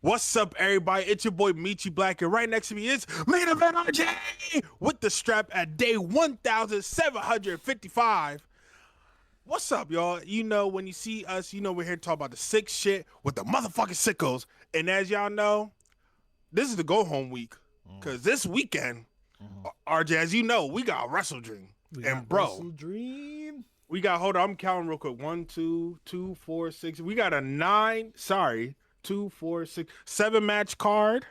What's up, everybody? It's your boy Michi Black, and right next to me is Main Event RJ with the strap at day 1,755. What's up, y'all? You know, when you see us, you know we're here to talk about the sick shit with the motherfucking sickos. And as y'all know, this is the go home week. Because this weekend, RJ, as you know, we got Wrestledream. And bro, Wrestledream. we got, hold on, I'm counting real quick. 1, 2, 2, 4, 6. We got a 7-match card.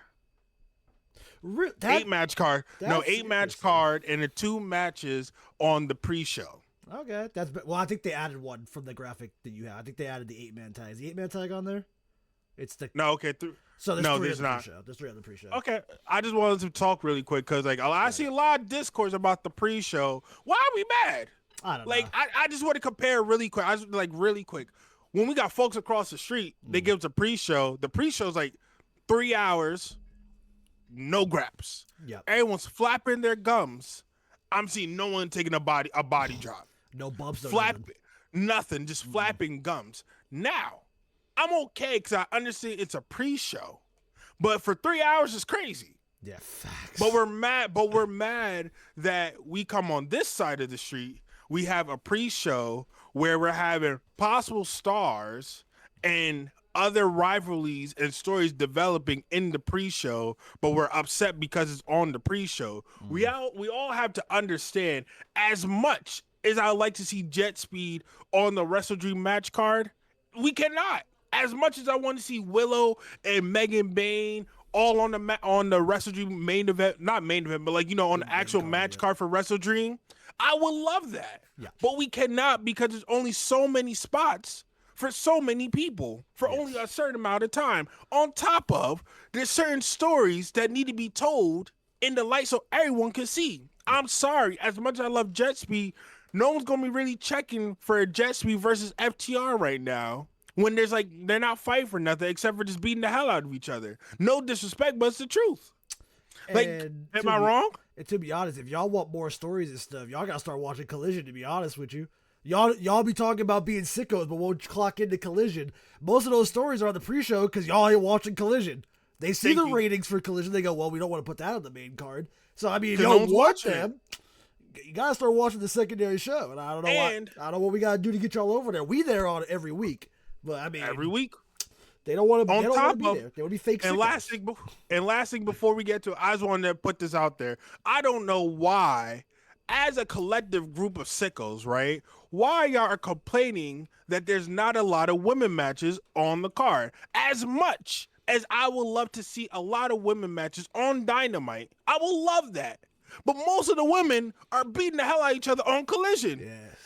8-match card. No, 8-match card and the 2 matches on the pre-show. Okay, I think they added one from the graphic that you have. I think they added the 8-man tag. Is the 8-man tag on there? It's the no. Okay, so there's no, 3 there's on the not. pre-show. There's 3 on the pre-show. Okay, I just wanted to talk really quick because like I see a lot of discourse about the pre-show. Why are we mad? I don't know. I just want to compare really quick. Really quick. When we got folks across the street, they give us a pre-show. The pre-show's like 3 hours, no graps. Yep. Everyone's flapping their gums. I'm seeing no one taking a body drop. No bumps, no nothing, just flapping gums. Now, I'm okay because I understand it's a pre-show, but for 3 hours it's crazy. Yeah, facts. But we're mad that we come on this side of the street. We have a pre-show where we're having possible stars and other rivalries and stories developing in the pre-show, but we're upset because it's on the pre-show. We all have to understand, as much as I like to see Jet Speed on the Wrestledream match card, we cannot. As much as I want to see Willow and Megan Bain all on the Wrestledream main event, not main event, but like, you know, on the actual match card for Wrestledream, I would love that. Yeah. But we cannot because there's only so many spots for so many people for only a certain amount of time. On top of, there's certain stories that need to be told in the light so everyone can see. I'm sorry, as much as I love Jet Speed, no one's going to be really checking for a Jet Speed versus FTR right now when there's like, they're not fighting for nothing except for just beating the hell out of each other. No disrespect, but it's the truth. Like, am I wrong? And to be honest, if y'all want more stories and stuff, y'all got to start watching Collision, to be honest with you. Y'all be talking about being sickos, but won't clock into Collision. Most of those stories are on the pre-show because y'all ain't watching Collision. They see the ratings for Collision. They go, well, we don't want to put that on the main card. So, I mean, if y'all want them, you got to start watching the secondary show. And I don't know I don't know what we got to do to get y'all over there. We there on it every week. But, I mean, every week. They don't want to be there. They want to be fake sickos. And last thing before we get to it, I just wanted to put this out there. I don't know why, as a collective group of sickos, right, why y'all are complaining that there's not a lot of women matches on the card. As much as I would love to see a lot of women matches on Dynamite, I will love that. But most of the women are beating the hell out of each other on Collision. Yes.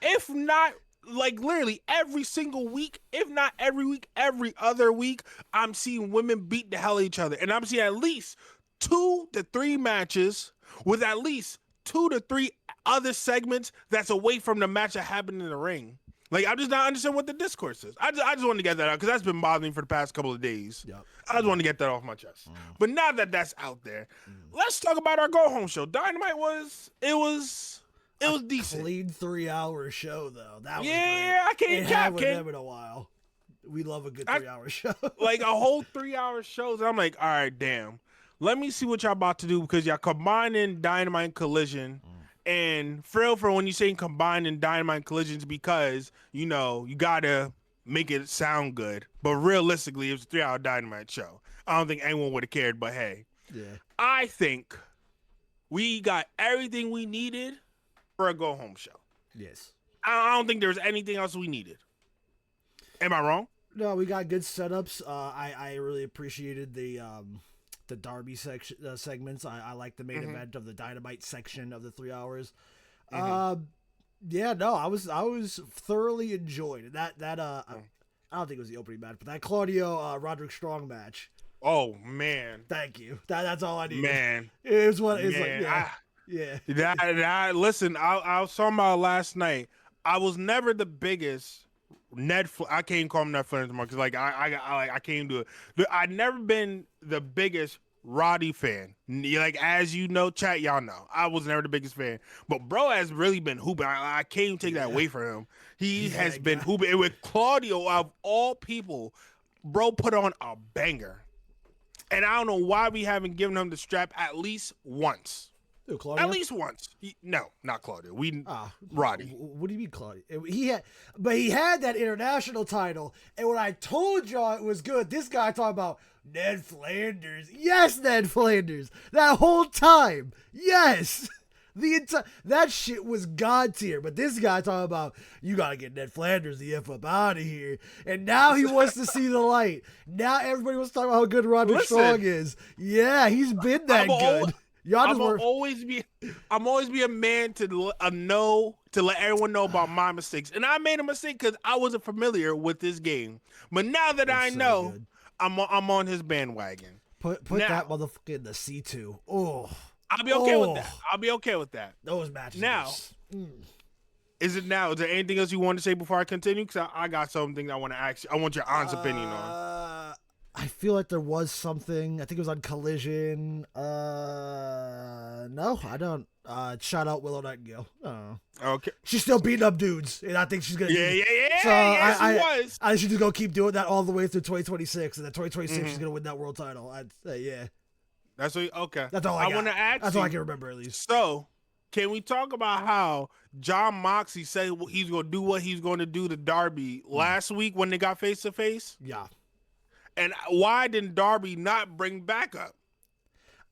If not, like literally every single week, if not every week, every other week, I'm seeing women beat the hell out of each other. And I'm seeing at least 2 to 3 matches with at least 2 to 3 other segments that's away from the match that happened in the ring. Like, I'm just not understanding what the discourse is. I just wanted to get that out because that's been bothering me for the past couple of days. Yep. I just want to get that off my chest. But now that that's out there, let's talk about our go-home show. Dynamite was decent. Clean 3-hour show, though. That was great. I can't cap with them in a while. We love a good 3-hour show. Like, a whole 3-hour show. And I'm like, all right, damn. Let me see what y'all about to do because y'all combining Dynamite and Collision. And for when you say combining Dynamite and Collisions because, you know, you got to make it sound good. But realistically, it was a 3-hour Dynamite show. I don't think anyone would have cared, but hey. Yeah. I think we got everything we needed for a go-home show. Yes. I don't think there was anything else we needed. Am I wrong? No, we got good setups. I really appreciated the Darby segments. I like the main event of the Dynamite section of the 3 hours. I was thoroughly enjoyed that. I don't think it was the opening match, but that Claudio Roderick Strong match. Oh man! Thank you. That's all I needed. Man, it was what it's man, like. Yeah. Listen, I was talking about last night. I was never the biggest I can't call him Netflix anymore because like I can't do it. I've never been the biggest Roddy fan. Like, as you know, chat, y'all know I was never the biggest fan, but bro has really been hooping. I can't take that away from him. He has been hooping. And with Claudio, of all people, bro put on a banger. And I don't know why we haven't given him the strap at least once. Who, Claudio? At least once. No, not Claudio. Roddy. What do you mean, Claudio? He had that international title, and when I told y'all it was good, this guy talking about Ned Flanders. Yes, Ned Flanders. That whole time. Yes. That shit was god tier, but this guy talking about you gotta get Ned Flanders the F up out of here, and now he wants to see the light. Now everybody wants to talk about how good Roderick Strong is. Yeah, he's been that good. I'm always be a man to let everyone know about my mistakes, and I made a mistake because I wasn't familiar with this game. But now that I know, I'm on his bandwagon. Put that motherfucker in the C2. Oh. I'll be okay with that. I'll be okay with that. Those matches. Now, is there anything else you want to say before I continue? Because I got something I want to ask you. I want your honest opinion on. I feel like there was something. I think it was on Collision. No, I don't. Shout out Willow Nightingale. Okay. She's still beating up dudes, and I think she's gonna. Yeah. So Yes, I should just go keep doing that all the way through 2026, and then 2026 she's gonna win that world title. I'd say yeah. That's what. Okay. That's all I got. want to ask. That's all I can remember at least. So, can we talk about how John Moxley said he's going to do what he's going to do to Darby last week when they got face to face? Yeah. And why didn't Darby not bring backup?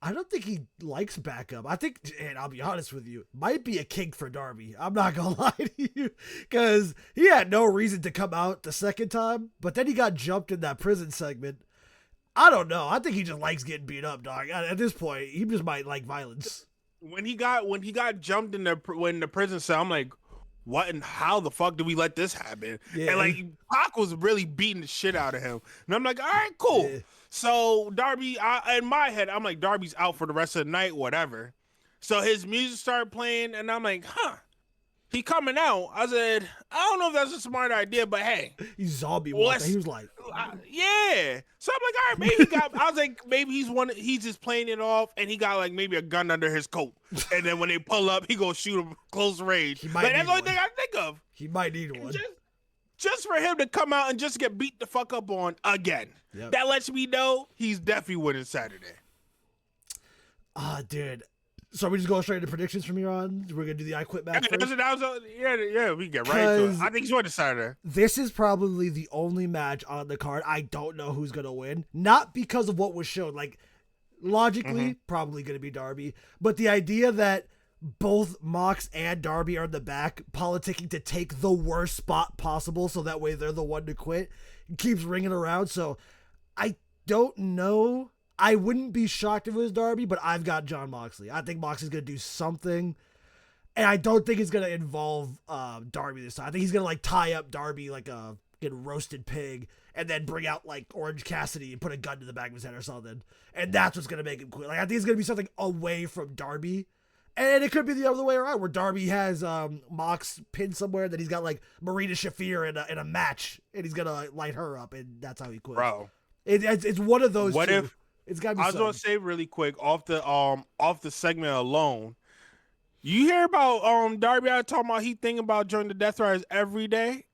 I don't think he likes backup. I think, and I'll be honest with you, might be a kink for Darby. I'm not going to lie to you, because he had no reason to come out the second time, but then he got jumped in that prison segment. I don't know. I think he just likes getting beat up, dog. At this point, he just might like violence. When he got jumped in the prison cell, I'm like, what and how the fuck did we let this happen? Yeah. And like Pac was really beating the shit out of him, and I'm like, all right, cool. Yeah. So Darby, in my head, I'm like, Darby's out for the rest of the night, whatever. So his music started playing, and I'm like, he coming out. I said, I don't know if that's a smart idea, but hey. He's zombie walking. He was like, yeah. So I'm like, all right, maybe I was like, maybe he's just playing it off, and he got like maybe a gun under his coat. And then when they pull up, he gonna shoot him close range. Like, that's the only thing I think of. He might need one. Just for him to come out and just get beat the fuck up on again. Yep. That lets me know he's definitely winning Saturday. Dude. So we just go straight into predictions from here on? We're going to do the I Quit match first? Yeah, we get right to it. I think he's winning Saturday. This is probably the only match on the card I don't know who's going to win. Not because of what was shown. Like, logically, probably going to be Darby. But the idea that both Mox and Darby are in the back politicking to take the worst spot possible so that way they're the one to quit keeps ringing around. So I don't know. I wouldn't be shocked if it was Darby, but I've got John Moxley. I think Moxley's going to do something, and I don't think it's going to involve Darby this time. I think he's going to like tie up Darby like a roasted pig and then bring out like Orange Cassidy and put a gun to the back of his head or something, and that's what's going to make him quit. Like I think it's going to be something away from Darby, and it could be the other way around where Darby has Mox pinned somewhere that he's got like Marina Shafir in a match, and he's going to light her up, and that's how he quits. Bro. It's one of those two. If It's gotta be I was gonna say really quick off the segment alone. You hear about Darby out talking about he thinking about joining the Death Riders every day?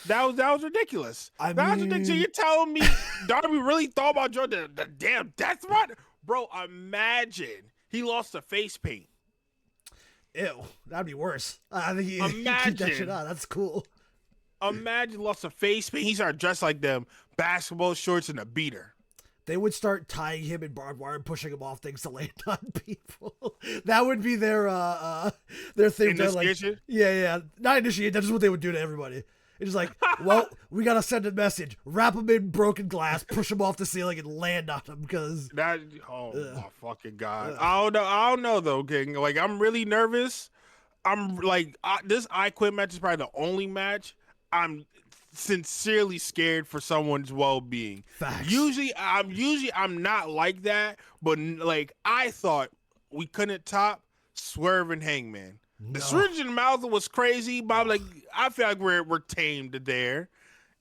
That was ridiculous. That was ridiculous. So you're telling me Darby really thought about joining the damn Death Rider? Bro, imagine he lost the face paint. Ew, that'd be worse. I think he keep that shit out. That's cool. Imagine lost a face paint. He started dressed like them, basketball shorts and a beater. They would start tying him in barbed wire and pushing him off things to land on people. That would be their thing. Initiation? Yeah. Not initiate. That's just what they would do to everybody. It's just like, well, we gotta send a message. Wrap him in broken glass, push him off the ceiling, and land on him because my fucking god. I don't know though, King. Like I'm really nervous. I'm like this I Quit match is probably the only match I'm sincerely scared for someone's well-being. Facts. Usually I'm not like that, but like I thought we couldn't top Swerve and Hangman. No. The syringe in the mouth was crazy, but I'm like I feel like we're tamed there.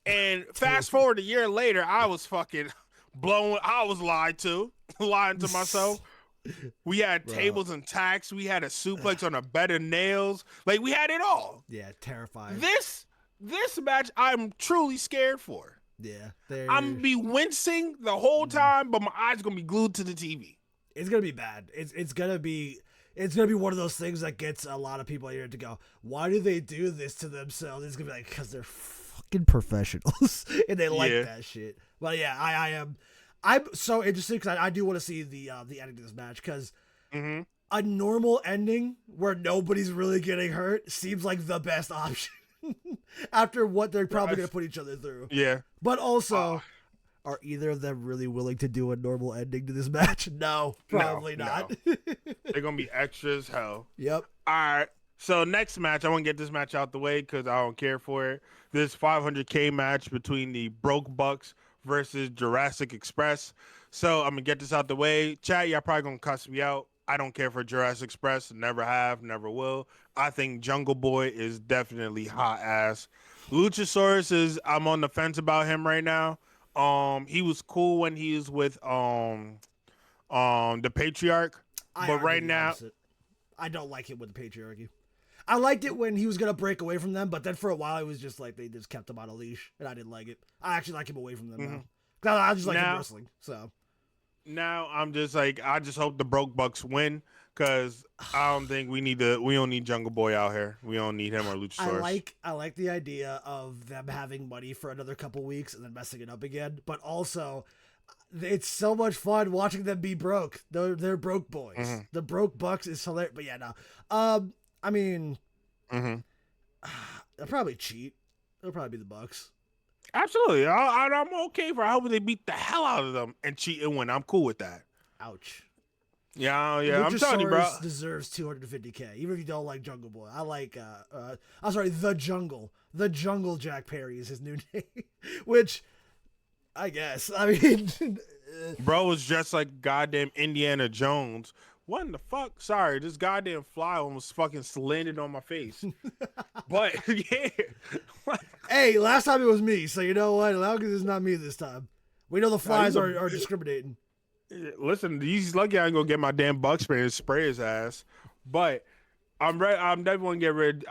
And fast forward a year later, I was fucking blown. I was lying to myself. We had tables and tacks. We had a suplex on a bed of nails. Like we had it all. Yeah, terrifying. This match I'm truly scared for. Yeah, I'm be wincing the whole time, but my eyes gonna be glued to the TV. it's gonna be bad. It's gonna be one of those things that gets a lot of people here to go, why do they do this to themselves? It's gonna be like, because they're fucking professionals and they like Yeah. that shit. But yeah, I'm so interested because I do want to see the ending to this match because Mm-hmm. a normal ending where nobody's really getting hurt seems like the best option after what they're probably gonna put each other through. Yeah. But Uh, also, are either of them really willing to do a normal ending to this match? No, no, probably no. not. They're gonna be extra as hell. Yep. All right. So next match, I want to get this match out the way because I don't care for it. This 500K match between the Broke Bucks versus Jurassic Express. So I'm gonna get this out the way. Chat, y'all probably gonna cuss me out. I don't care for Jurassic Express. Never have, never will. I think Jungle Boy is definitely hot ass. Luchasaurus is. I'm on the fence about him right now. He was cool when he was with the Patriarch, I but argue right the now, opposite. I don't like it with the patriarchy. I liked it when he was gonna break away from them, but then for a while it was just like they just kept him on a leash, and I didn't like it. I actually like him away from them now. 'Cause I just like him now wrestling. So now I'm just like I just hope the Broke Bucks win because I don't think we don't need Jungle Boy out here. We don't need him or Luchasaurus. I like the idea of them having money for another couple weeks and then messing it up again, but also it's so much fun watching them be broke. They're broke boys. Mm-hmm. The Broke Bucks is hilarious. But yeah, no. I mean, Mm-hmm. they'll probably cheat. They'll probably be the Bucks. Absolutely, I'm okay for. I hope they beat the hell out of them and cheat and win. I'm cool with that. Ouch. Yeah, yeah. I'm telling you, bro. Luchasaurus deserves 250K, even if you don't like Jungle Boy. I like, I'm sorry, The Jungle. The Jungle Jack Perry is his new name, which I guess. I mean, Bro was just like goddamn Indiana Jones. What in the fuck? Sorry, this goddamn fly almost fucking landed on my face. But yeah, hey, last time it was me, so you know what? As long as it's not me this time. We know the flies are discriminating. listen, he's lucky I ain't gonna get my damn bug spray and spray his ass. But I'm ready. I'm definitely gonna get rid.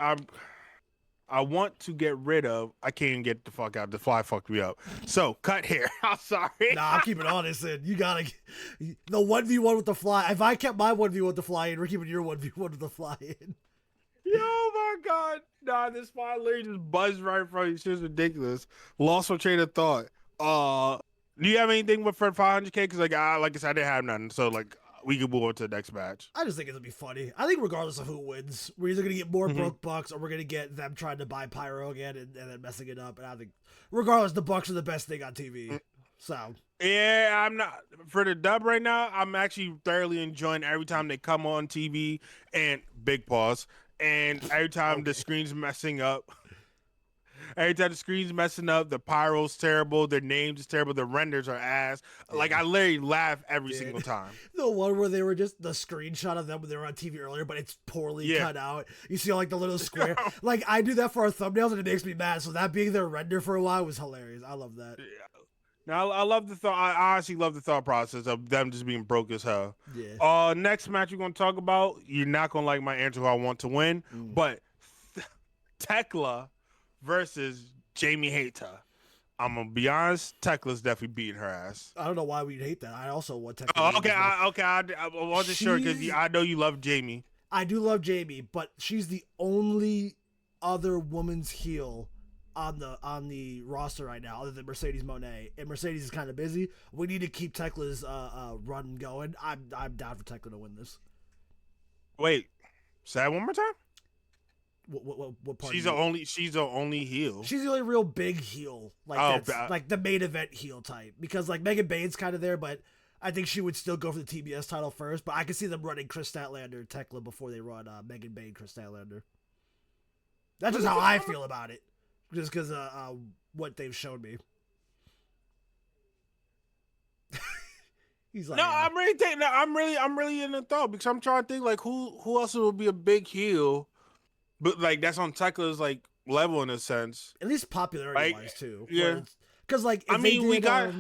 I want to get rid of. I can't even get the fuck out. The fly fucked me up. So cut here. I'm sorry. Nah, I'm keeping honest. And you gotta the 1v1 with the fly. If I kept my 1v1 with the fly in, we're keeping your 1v1 with the fly in. Yo, my God. Nah, this fly literally just buzzed right in front of you. Shit's ridiculous. Lost my train of thought. Do you have anything with for 500K? Because like I said, I didn't have nothing. So like we can move on to the next match. I just think it'll be funny. I think regardless of who wins, we're either gonna get more Broke Bucks or we're gonna get them trying to buy Pyro again and then messing it up. And I think regardless, the Bucks are the best thing on TV. So yeah, I'm not for the dub right now. I'm actually thoroughly enjoying every time they come on TV and big pause. And every time the screen's messing up. Every time the screen's messing up, the pyro's terrible, their names is terrible, the renders are ass. Yeah. Like I literally laugh every single time. The one where they were just the screenshot of them when they were on TV earlier, but it's poorly cut out. You see like the little square. Like I do that for our thumbnails and it makes me mad. So that being their render for a while was hilarious. I love that. Yeah. Now I love the thought. I honestly love the thought process of them just being broke as hell. Yeah. Next match we're gonna talk about. You're not gonna like my answer who I want to win, but Tekla versus Jamie Hayter. I'm gonna be honest. Tekla's definitely beating her ass. I don't know why we'd hate that. I also want Tekla. Oh, okay, I wasn't sure because I know you love Jamie. I do love Jamie, but she's the only other woman's heel on the roster right now, other than Mercedes Moné, and Mercedes is kind of busy. We need to keep Tekla's run going. I'm down for Tekla to win this. Wait, say that one more time. What part? She's the only heel. She's the only real big heel, like like the main event heel type. Because like Megan Bane's kind of there, but I think she would still go for the TBS title first. But I can see them running Chris Statlander, Tekla before they run Megan Bane, Chris Statlander. That's just how I feel about it, just because what they've shown me. He's like, no, I'm really thinking. No, I'm really in the thought because I'm trying to think like who else would be a big heel. But like that's on Tekla's like level in a sense. At least popularity wise too. Yeah. Because like if we got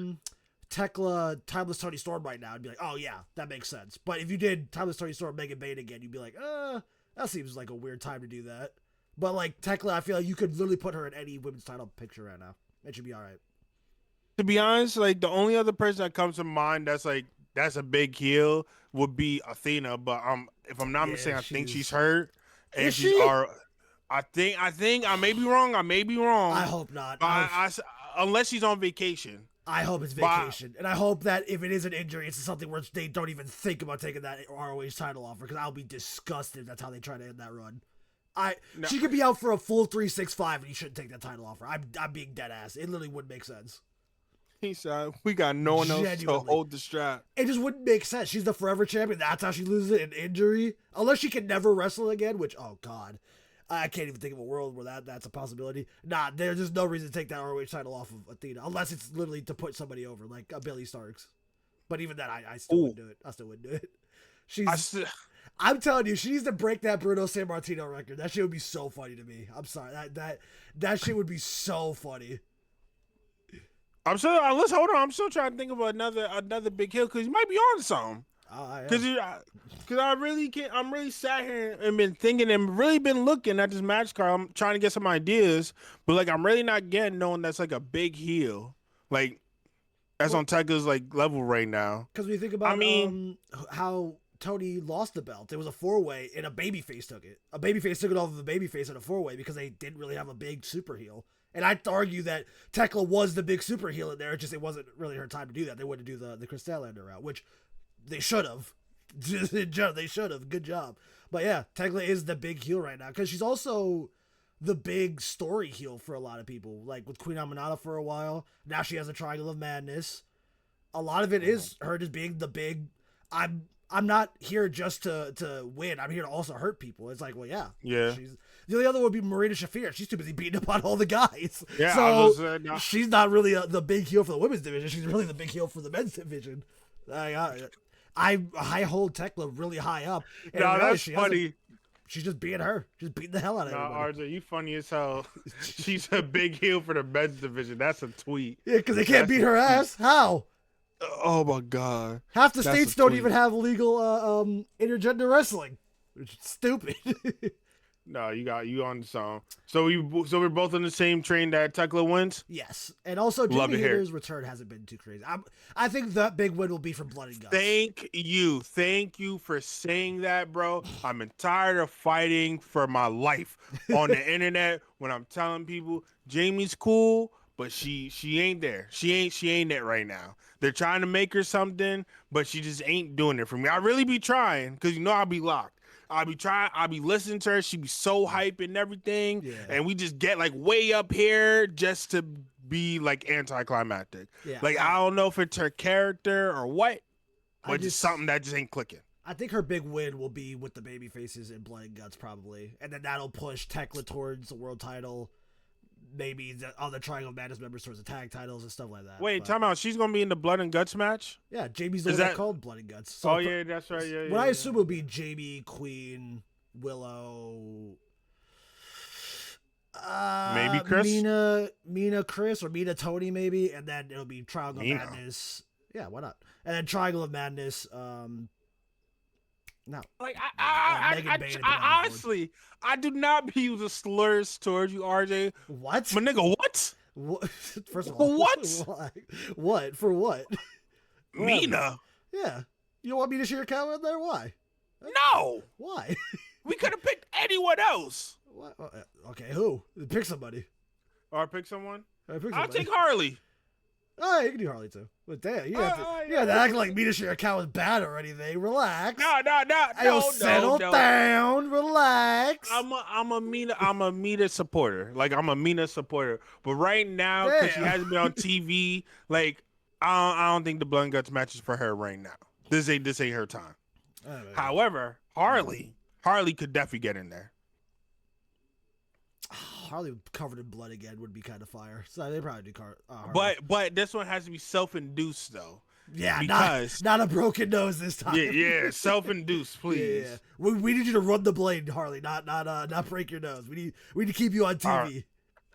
Tekla Timeless Tony Storm right now, I'd be like, oh yeah, that makes sense. But if you did Timeless Tony Storm Megan Bane again, you'd be like, that seems like a weird time to do that. But like Tekla, I feel like you could literally put her in any women's title picture right now. It should be all right. To be honest, like the only other person that comes to mind that's a big heel would be Athena. But if I'm not Yeah, mistaken, I think she's she's. hurt and Is she's she? our. I think I may be wrong. I may be wrong. I hope not. But unless she's on vacation. I hope it's But vacation, and I hope that if it is an injury, it's something where they don't even think about taking that ROH title offer. Because I'll be disgusted if that's how they try to end that run. no, She could be out for a full 365, and you shouldn't take that title offer. I'm being dead ass. It literally wouldn't make sense. he said we got no one else Genuinely. to hold the strap. It just wouldn't make sense. She's the forever champion. That's how she loses it in injury, unless she can never wrestle again. Which, oh god, I can't even think of a world where that's a possibility. Nah, there's just no reason to take that ROH title off of Athena, unless it's literally to put somebody over, like a Billy Starks. But even then, I still wouldn't do it. I still wouldn't do it. I'm telling you, she needs to break that Bruno Sammartino record. That shit would be so funny to me. I'm sorry. That shit would be so funny. I'm still let's hold on. I'm still trying to think of another big hill because you might be on something. Because I really can't. I'm really sat here and been thinking and really been looking at this match card. I'm trying to get some ideas, but like I'm really not getting knowing that's like a big heel, like that's on Tiger's like level right now. Because we think about how Tony lost the belt. It was a 4-way and a babyface took it. A babyface took it off of a babyface in a 4-way because they didn't really have a big super heel. And I'd argue that Tekla was the big super heel in there. It wasn't really her time to do that. They wouldn't do the Chris Statlander route, which they should have. They should have. Good job. But yeah, Tekla is the big heel right now because she's also the big story heel for a lot of people. Like with Queen Aminata for a while. Now she has a Triangle of Madness. A lot of it is her just being the big. I'm not here just to win. I'm here to also hurt people. It's like, well, yeah. The only other one would be Marina Shafir. She's too busy beating up on all the guys. Yeah, so she's not really the big heel for the women's division. She's really the big heel for the men's division. I hold Tekla really high up. And that's funny. She's just being her. Just beating the hell out of everybody. RJ, you funny as hell. She's a big heel for the men's division. That's a tweet. Yeah, because they can't beat her ass. How? Oh my god. Half the states don't even have legal intergender wrestling. Which is stupid. No, you on the song. So we're both on the same train that Tekla wins? Yes. And also Jimmy Hater's return hasn't been too crazy. I think that big win will be from Blood and Guts. Thank you for saying that, bro. I'm tired of fighting for my life on the internet when I'm telling people Jamie's cool, but she ain't there. She ain't it right now. They're trying to make her something, but she just ain't doing it for me. I really be trying because I'll be locked. I'll be listening to her. She be so hype and everything. Yeah. And we just get like way up here just to be like anticlimactic. Yeah. Like, I don't know if it's her character or what, but just something that just ain't clicking. I think her big win will be with the baby faces in Blood and Guts probably. And then that'll push Tekla towards the world title. Maybe the other Triangle of Madness members towards the tag titles and stuff like that. Wait, time out. She's going to be in the Blood and Guts match? Yeah, Jamie's the one that called Blood and Guts. So yeah, that's right. Yeah, what I assume will be Jamie, Queen, Willow, maybe Chris? Mina, Chris, or Mina, Tony, maybe. And then it'll be Triangle of Madness. Yeah, why not? And then Triangle of Madness, no. Like I honestly, I do not be using slurs towards you, RJ. What? My nigga, what? First of all, what? What? For what? Mina. Yeah. You don't want me to share your account in there? Why? No. Why? We could have picked anyone else. What? Okay, who? Pick somebody. Or pick someone? I'll take Harley. Oh, you can do Harley too. But damn, you have to act like me to share account was bad or anything. Relax. No. Settle down. Relax. I'm a Mina supporter. Like I'm a Mina supporter. But right now, because she hasn't been on TV, like I don't think the Blood and Guts match is for her right now. This ain't her time. However, Harley could definitely get in there. Harley covered in blood again would be kind of fire. So they probably do Harley. But this one has to be self-induced though. Yeah, because not a broken nose this time. Yeah, self-induced, please. Yeah. We need you to run the blade, Harley, not break your nose. We need to keep you on TV.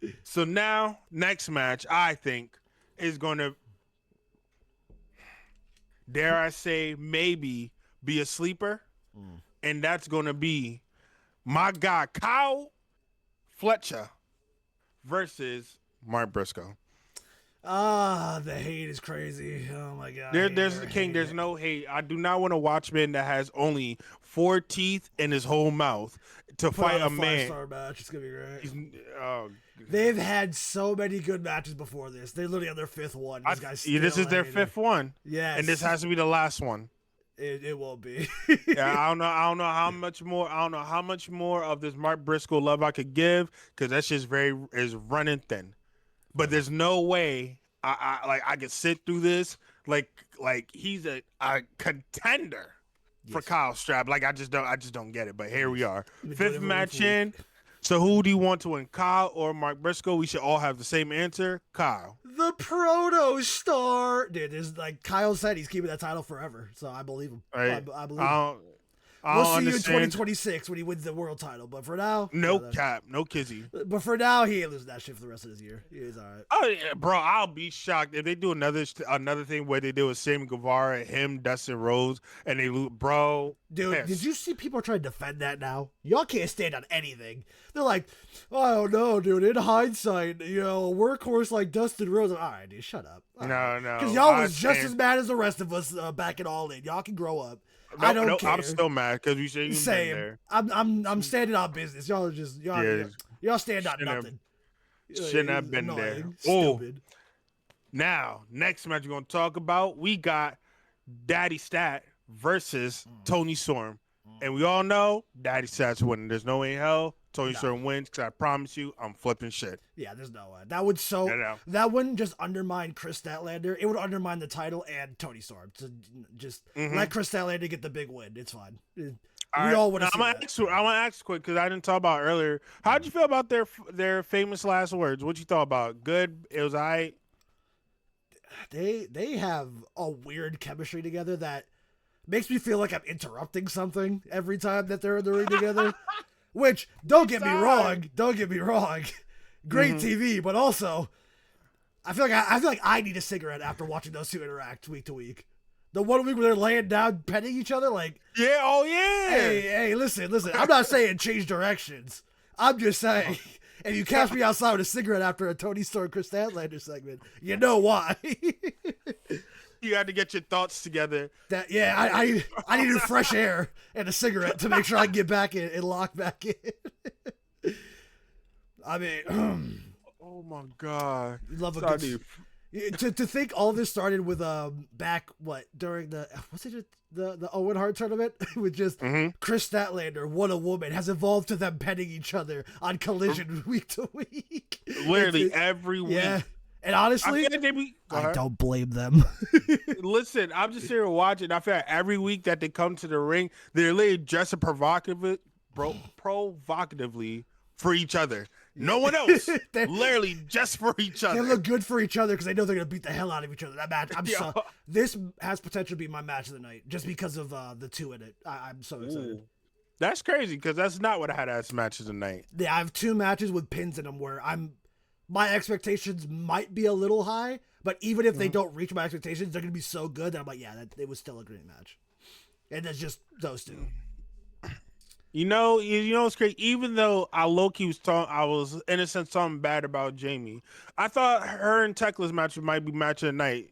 Right. So now, next match, I think, is going to, dare I say, maybe be a sleeper, and that's going to be my guy Kyle Fletcher versus Mark Briscoe. The hate is crazy. Oh my god, I hate There's it. the I king. hate There's it. no hate. I do not want to watch man that has only 4 teeth in his whole mouth to Put fight on a a man. 5-star match. It's gonna be great. He's, oh, They've had so many good matches before this. They're literally on their 5th one. This guy's still this is their hating it. 5th one, Yes, and this has to be the last one. it won't be. Yeah, I don't know. I don't know how much more. I don't know how much more of this Mark Briscoe love I could give because that's just is running thin. But there's no way I could sit through this like he's a contender for Yes. Kyle Strap. Like I just don't get it. But here we are, Been doing 5th it every match week. in. So who do you want to win, Kyle or Mark Briscoe? We should all have the same answer, Kyle. The Proto Star, dude. There's like Kyle said, he's keeping that title forever, so I believe him. Right? I believe him. I We'll don't see understand. you in 2026 when he wins the world title. But for now, No cap, no kizzy. But for now, he ain't losing that shit for the rest of this year. He's all right. Oh yeah, bro, I'll be shocked if they do another thing where they do with Sammy Guevara, him, Dustin Rhodes, and they lose, bro. Dude, Yes. did you see people trying to defend that now? Y'all can't stand on anything. They're like, I don't know, dude. In hindsight, a workhorse like Dustin Rhodes. All right, dude, shut up. No. Because y'all was just as mad as the rest of us back in All In. Y'all can grow up. I don't care. I'm still mad because we should have been Same. there. I'm standing on business. Y'all are just y'all stand on Shouldn't have- nothing. Shouldn't have It's been there. annoying, Oh, Stupid. now next match we're gonna talk about, we got Daddy Stat versus Tony Storm, and we all know Daddy Stat's winning. There's no way in hell Tony Storm wins because I promise you, I'm flipping shit. Yeah, there's no way. That would that wouldn't just undermine Chris Statlander. It would undermine the title and Tony Storm. To just let Chris Statlander get the big win. It's fine. We all would have seen that. I want to ask quick because I didn't talk about it earlier. How did you feel about their famous last words? What you thought about? Good. It was alright. They have a weird chemistry together that makes me feel like I'm interrupting something every time that they're in the ring together. Which don't get me wrong, great TV, but also I feel like I need a cigarette after watching those two interact week to week. The one week where they're laying down petting each other, like hey, listen. I'm not saying change directions. I'm just saying. If you catch me outside with a cigarette after a Tony Storm Chris Statlander segment, you know why. You had to get your thoughts together. I needed fresh air and a cigarette to make sure I can get back in and lock back in. I mean, oh my god, love a good. To think all this started with back during the Owen Hart tournament with just Chris Statlander, what a woman, has evolved to them petting each other on Collision week to week. Literally every week. Yeah. And honestly, I don't blame them. Listen, I'm just here watching. I feel like every week that they come to the ring, they're literally dressing provocatively for each other. No one else. Literally just for each other. They look good for each other because they know they're gonna beat the hell out of each other. That match, this has potential to be my match of the night just because of the two in it. I'm so excited. Ooh. That's crazy because that's not what I had as matches of the night. Yeah, I have two matches with pins in them where my expectations might be a little high, but even if they don't reach my expectations, they're gonna be so good that I'm like, yeah, it was still a great match. And that's just those two. You know, it's great. Even though I was in a sense talking bad about Jamie. I thought her and Tekla's match might be match of the night.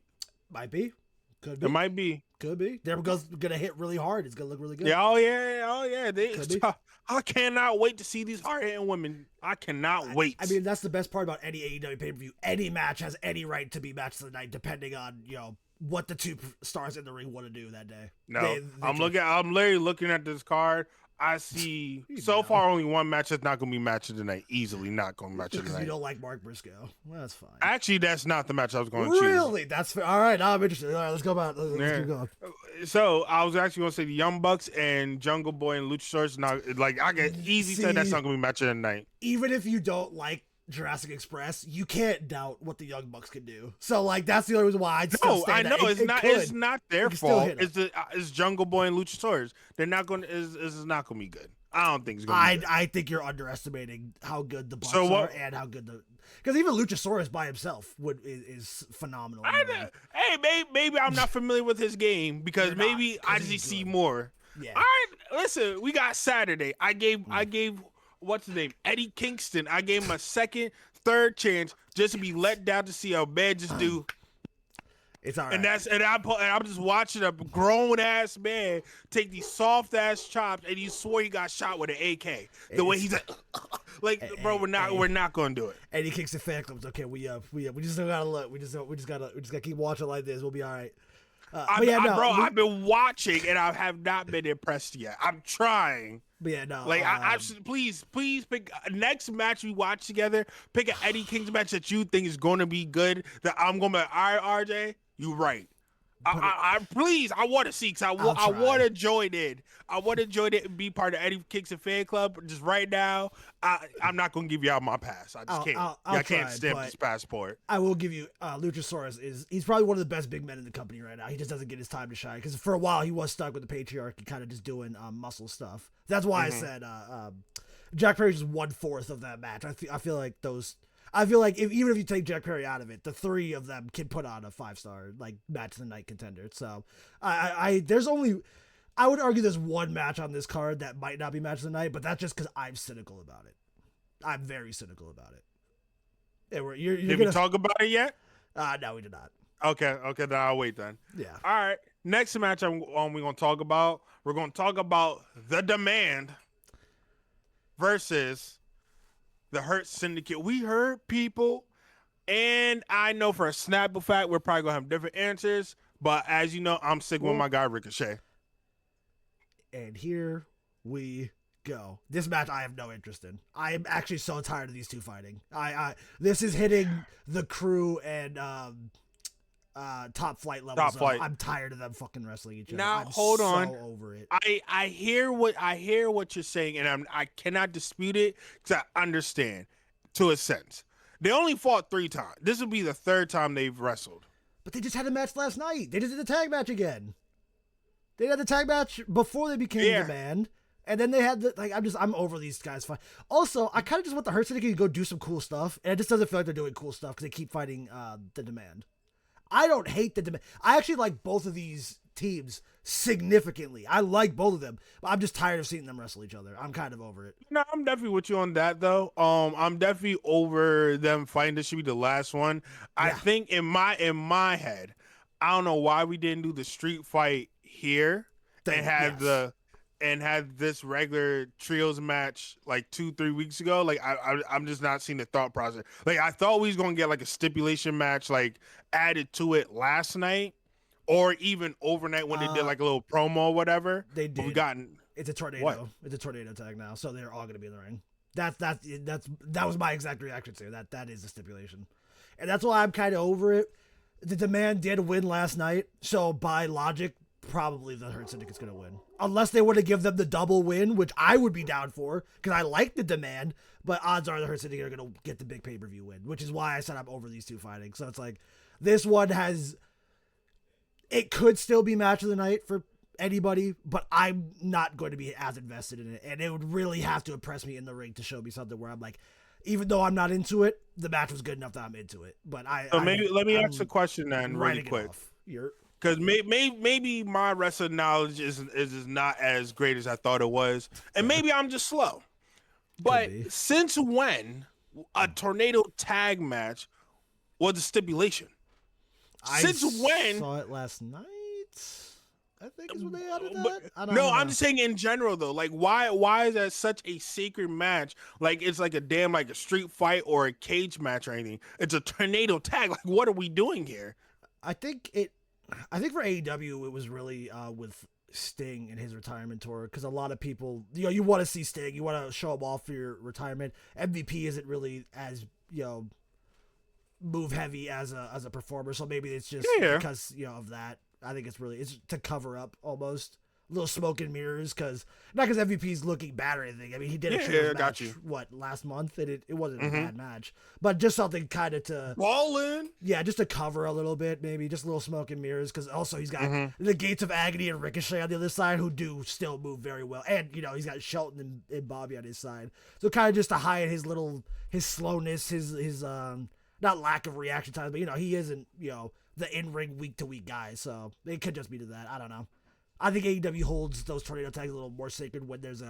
Might be, could be. It might be. Could be. They're gonna hit really hard. It's gonna look really good. Yeah. Oh yeah. I cannot wait to see these hard hitting women. I cannot wait. I mean, that's the best part about any AEW pay per view. Any match has any right to be match of the night, depending on what the two stars in the ring want to do that day. No, I'm literally looking at this card. I see so far only one match that's not going to be match of the night. Easily not going to be match of the night. You don't like Mark Briscoe. Well, that's fine. Actually, that's not the match I was going to choose. Really? That's fair. All right, now I'm interested. All right, let's go back. Let's keep going. So I was actually going to say the Young Bucks and Jungle Boy and Luchasaurus. Now, I get easy said that's not going to be match of the night. Even if you don't like Jurassic Express, you can't doubt what the Young Bucks can do. So that's the only reason why I'd still stand I know it's not their fault. It's It's Jungle Boy and Luchasaurus. They're not going to. It's not going to be good. I don't think it's going to be good. I think you're underestimating how good the Bucks are and how good because even Luchasaurus by himself is phenomenal. Hey, maybe I'm not familiar with his game because maybe I just see more. Yeah. All right, listen, we got Saturday. I gave what's his name? Eddie Kingston. I gave him a second third chance just to be let down to see a man just do. It's all right. And I'm just watching a grown ass man take these soft ass chops, and you swore he got shot with an AK. The way he's like, bro, we're not gonna do it. And he kicks the fan clubs. Okay, we just don't gotta look. We just gotta keep watching like this. We'll be all right. I've been watching, and I have not been impressed yet. I'm trying. But yeah, no. Like, please pick next match we watch together. Pick an Eddie Kings match that you think is going to be good. That I'm going to be like, all right, RJ, you right. Please, I want to see, because I want to join in. I want to join it and be part of Eddie Kings and fan club. Just right now, I'm not going to give you out my pass. I just can't. I can't stamp this passport. I will give you Luchasaurus he's probably one of the best big men in the company right now. He just doesn't get his time to shine, because for a while he was stuck with the patriarchy, kind of just doing muscle stuff. That's why I said Jack Perry's just 1/4 of that match. I feel like even if you take Jack Perry out of it, the three of them can put on a 5-star like match of the night contender. So I would argue there's one match on this card that might not be match of the night, but that's just because I'm cynical about it. I'm very cynical about it. Yeah, Did we talk about it yet? No, we did not. Okay, then I'll wait then. Yeah. All right. Next match we're gonna talk about. We're gonna talk about the Demand versus the Hurt Syndicate. We heard people, and I know for a snap fact we're probably gonna have different answers. But as you know, I'm sick with my guy Ricochet. And here we go. This match I have no interest in. I am actually so tired of these two fighting. This is hitting the Crew and Top Flight levels. I'm tired of them fucking wrestling each other. Now I'm hold on. Over it. I hear what you're saying, and I cannot dispute it because I understand to a sense. They only fought 3 times. This will be the 3rd time they've wrestled. But they just had a match last night. They just did a tag match again. They had the tag match before they became Demand. And then they had I'm over these guys. Also, I kind of just want the Hurt Syndicate to go do some cool stuff. And it just doesn't feel like they're doing cool stuff because they keep fighting the Demand. I don't hate the Demand. I actually like both of these teams significantly. I like both of them. But I'm just tired of seeing them wrestle each other. I'm kind of over it. No, I'm definitely with you on that, though. I'm definitely over them fighting. This should be the last one. Yeah. I think in my head, I don't know why we didn't do the street fight here and had this regular trios match like 2-3 weeks ago. Like I'm just not seeing the thought process. Like I thought we was gonna get like a stipulation match like added to it last night, or even overnight when they did like a little promo or whatever. They did. It's a tornado. What? It's a tornado tag now, so they're all gonna be in the ring. That was my exact reaction to that is the stipulation, and that's why I'm kind of over it. The Demand did win last night, so by logic, probably the Hurt Syndicate's going to win. Unless they want to give them the double win, which I would be down for, because I like the Demand, but odds are the Hurt Syndicate are going to get the big pay-per-view win, which is why I said I'm over these two fighting. So it's like, this one it could still be match of the night for anybody, but I'm not going to be as invested in it, and it would really have to impress me in the ring to show me something where I'm like, even though I'm not into it, the match was good enough that I'm into it. But let me ask a question then, really quick. Because maybe my wrestling knowledge is not as great as I thought it was, and maybe I'm just slow. But since when a tornado tag match was a stipulation? Since when? I saw it last night. I think is when they added that. I'm just saying in general though. Like why is that such a sacred match? Like it's like a street fight or a cage match or anything. It's a tornado tag. Like what are we doing here? I think for AEW it was really with Sting and his retirement tour, because a lot of people, you want to see Sting, you want to show him off for your retirement. MVP isn't really as move heavy as a performer, so maybe it's just because of that. I think it's to cover up almost a little smoke and mirrors, not because MVP's looking bad or anything. I mean, he did a match last month, and it wasn't a bad match, but just something kind of to ball in, just to cover a little bit, maybe just a little smoke and mirrors, because also he's got the Gates of Agony and Ricochet on the other side, who do still move very well, and he's got Shelton and Bobby on his side, so kind of just to hide his slowness, his not lack of reaction time, but he isn't the in-ring week-to-week guy, so it could just be to that. I don't know. I think AEW holds those tornado tags a little more sacred when there's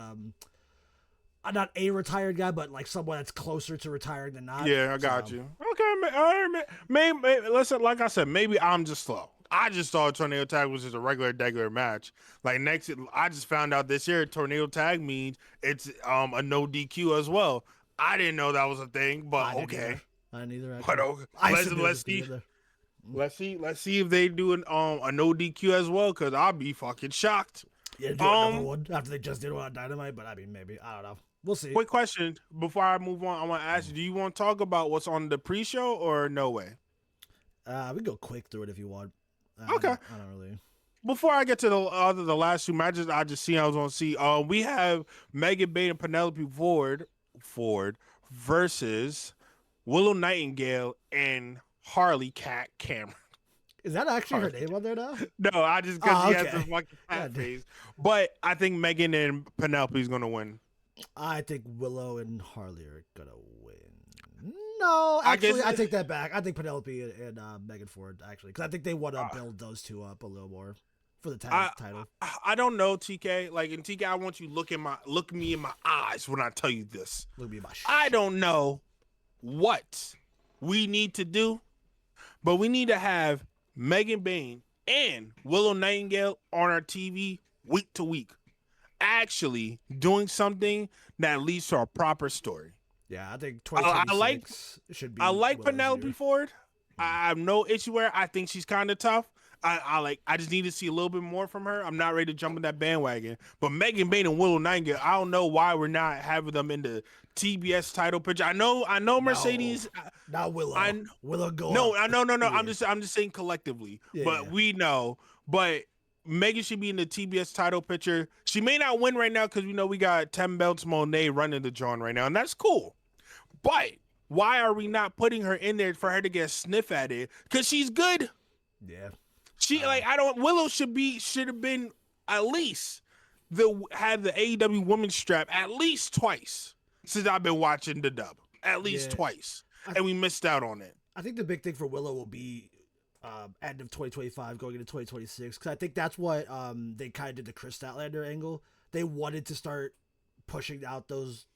not a retired guy, but like someone that's closer to retiring than not. Yeah, I got you. Okay, all right, maybe listen. Like I said, maybe I'm just slow. I just thought tornado tag was just a regular match. Like next, I just found out this year tornado tag means it's a no DQ as well. I didn't know that was a thing, but I didn't either. okay. I didn't either. But Actually, okay, I let's submitted let's this to be see in there. let's see if they do a no DQ as well, because I'll be fucking shocked. Yeah, do another one after they just did one on Dynamite, but I mean, maybe I don't know. We'll see. Quick question before I move on. I want to ask you: do you want to talk about what's on the pre-show or no way? We can go quick through it if you want. Okay. I don't really. Before I get to the last two matches, I was on to see. We have Megan Bay and Penelope Ford versus Willow Nightingale and Harley Cat Cameron. Is that actually her name on there now? No, I just because she has okay. the fucking cat face. But I think Megan and Penelope is gonna win. I think Willow and Harley are gonna win. No, actually, I take that back. I think Penelope and Megan Ford actually, because I think they want to build those two up a little more for the tag title. I don't know, TK. Like in TK, I want you to look me in my eyes when I tell you this. Look me in my I don't know what we need to do, but we need to have Megan Bain and Willow Nightingale on our TV week to week, actually doing something that leads to a proper story. Yeah, I think 2026 should be. I like Willow's Penelope year. Ford. I have no issue with her. I think she's kind of tough. I just need to see a little bit more from her. I'm not ready to jump in that bandwagon. But Megan Bain and Willow Nightingale, I don't know why we're not having them in the TBS title picture. I know Mercedes. No, not Willow. Willow go. No, up. no. Yeah. I'm just saying collectively. Yeah, but yeah. we know. But Megan should be in the TBS title picture. She may not win right now because we know we got 10 belts Monet running the joint right now, and that's cool. But why are we not putting her in there for her to get a sniff at it? Because she's good. Yeah. Willow should have been at least had the AEW women's strap at least twice since I've been watching the dub. At least twice. And we missed out on it. I think the big thing for Willow will be end of 2025 going into 2026, because I think that's what they kind of did the Chris Statlander angle. They wanted to start pushing out those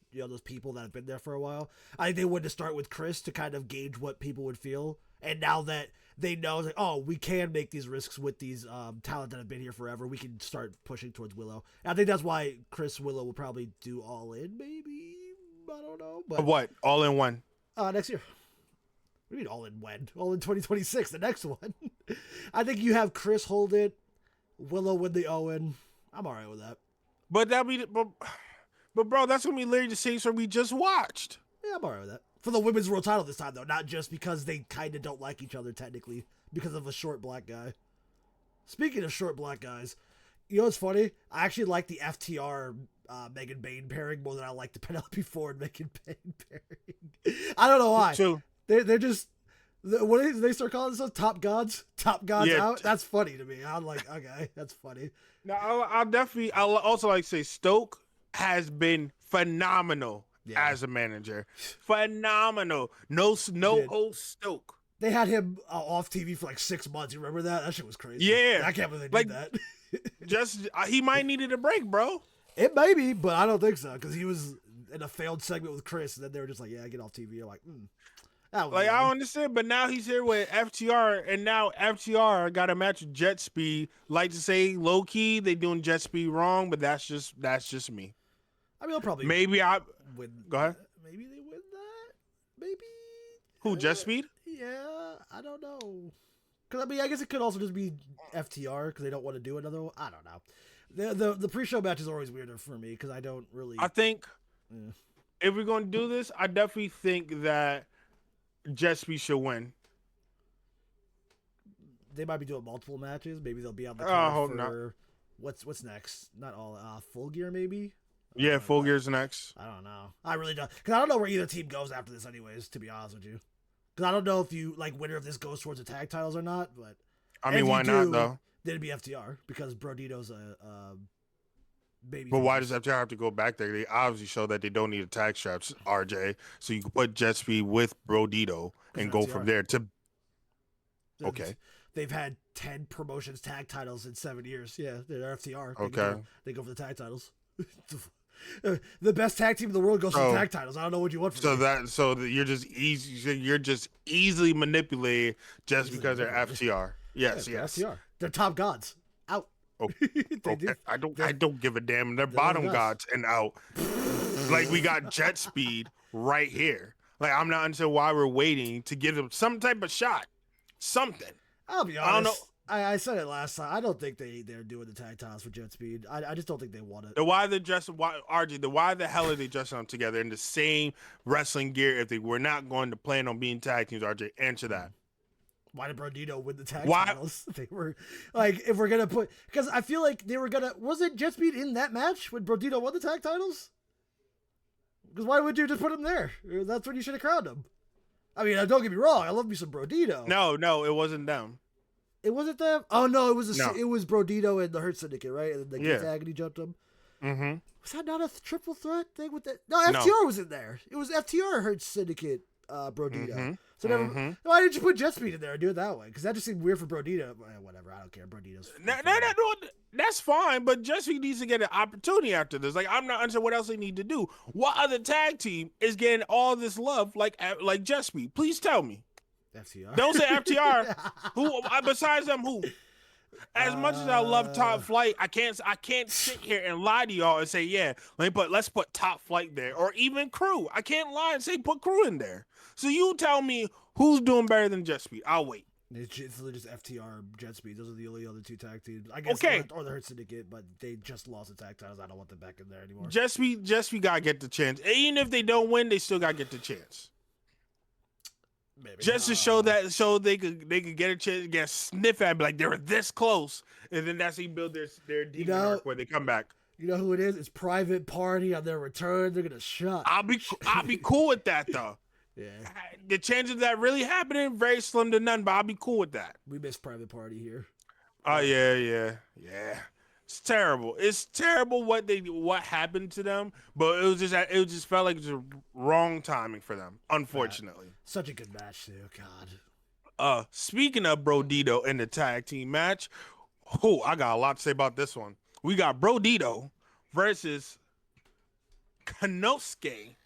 people that have been there for a while. I think they wanted to start with Chris to kind of gauge what people would feel. And now that they know, like, oh, we can make these risks with these talent that have been here forever, we can start pushing towards Willow. And I think that's why Chris Willow will probably do All In, maybe. I don't know. But what? All in one? Next year. What do you mean all in when? All in 2026, the next one. I think you have Chris hold it, Willow win the Owen. I'm all right with that. But but bro, that's gonna be literally the same story we just watched. Yeah, I'm all right with that. For the women's world title this time, though, not just because they kind of don't like each other technically because of a short black guy. Speaking of short black guys, you know what's funny? I actually like the FTR Megan Bain pairing more than I like the Penelope Ford Megan Bain pairing. I don't know why. True. They're just, what do they start calling themselves? Top gods Yeah. out. That's funny to me. I'm like, okay, that's funny. Now I'll also like to say Stoke has been phenomenal as a manager. Phenomenal. No old Stoke. They had him off TV for like 6 months. You remember that? That shit was crazy. Yeah. I can't believe they did that. Just he might needed a break, bro. It may be, but I don't think so, because he was in a failed segment with Chris, and then they were just like, yeah, get off TV. You're like, I don't understand, but now he's here with FTR, and now FTR got a match with Jet Speed. Like to say, low key, they doing Jet Speed wrong, but that's just me. I mean, they'll probably win. Go ahead. Maybe they win that. Maybe. Who, Jet Speed? Yeah, I don't know. Because I mean, I guess it could also just be FTR because they don't want to do another one. I don't know. The pre-show matches are always weirder for me because I don't really. I think if we're going to do this, I definitely think that Jet Speed should win. They might be doing multiple matches. Maybe they'll be on the card for not. What's next? Not all Full Gear maybe. Yeah, Full Gear's next. I don't know. I really don't, because I don't know where either team goes after this, anyways. To be honest with you, because I don't know if you like winner of this goes towards the tag titles or not. But I mean, why not though? Then it'd be FTR because Brodito's a baby. But why does FTR have to go back there? They obviously show that they don't need a tag straps, RJ. So you can put Jet Speed with Brodito and go from there to. Okay. They've had 10 promotions tag titles in 7 years. Yeah, they're FTR. Okay. They go for the tag titles. The best tag team in the world goes for So- the tag titles. I don't know what you want from me. So that you're just easily manipulated just because they're FTR. Yes, Yeah, yes. FTR. They're top gods. Out. Oh, They okay. do. I don't give a damn. They're They're bottom us. gods and out. Like we got jet speed right here. Like I'm not until why we're waiting to give them some type of shot. Something. I'll be I don't honest. I said it last time. I don't think they're doing the tag titles for Jet Speed. I just don't think they want it. The why they're dressing why the hell are they dressing them together in the same wrestling gear if they were not going to plan on being tag teams, RJ? Answer that. Why did Brodito win the tag Why- titles? They were like, if we're gonna put, because I feel like they were gonna. Wasn't Jet Speed in that match when Brodito won the tag titles? Because why would you just put him there? That's when you should have crowned him. I mean, don't get me wrong. I love me some Brodito. No, it wasn't them. It wasn't them. Oh no, it was No. it was Brodito and the Hurt Syndicate, right? And then the Yeah. Agony jumped him. Mm-hmm. Was that not a triple threat thing with that? No, FTR was in there. It was FTR Hurt Syndicate, Brodito. Mhm. So never. Mhm. Why didn't you put Jet Speed in there and do it that way? Because that just seemed weird for Brodito. Whatever, I don't care. Brodito's. No, that's fine, but Jesse needs to get an opportunity after this. Like, I'm not unsure what else they need to do. What other tag team is getting all this love like Jesse? Please tell me. FTR. Don't say FTR. Who besides them? Who? As much as I love Top Flight, I can't sit here and lie to y'all and say, yeah, let's put Top Flight there, or even Crew. I can't lie and say put Crew in there. So you tell me who's doing better than Jet Speed. I'll wait. It's literally just FTR, Jet Speed. Those are the only other two tag teams. I guess, Okay. or the Hurt Syndicate, but they just lost the tag titles. I don't want them back in there anymore. Jet Speed gotta get the chance. Even if they don't win, they still gotta get the chance. Maybe. Just to show they could get a chance to get a sniff at, like they were this close, and then that's how you build their demon arc where they come back. You know who it is? It's Private Party on their return. They're gonna shut. I'll be cool with that though. Yeah, The chances of that really happening very slim to none, but I'll be cool with that. we miss Private Party here. Oh yeah. It's terrible. It's terrible what happened to them, but it just felt like it was wrong timing for them, unfortunately. Such a good match too. God. Speaking of Brodito in the tag team match, I got a lot to say about this one. We got Brodito versus Konosuke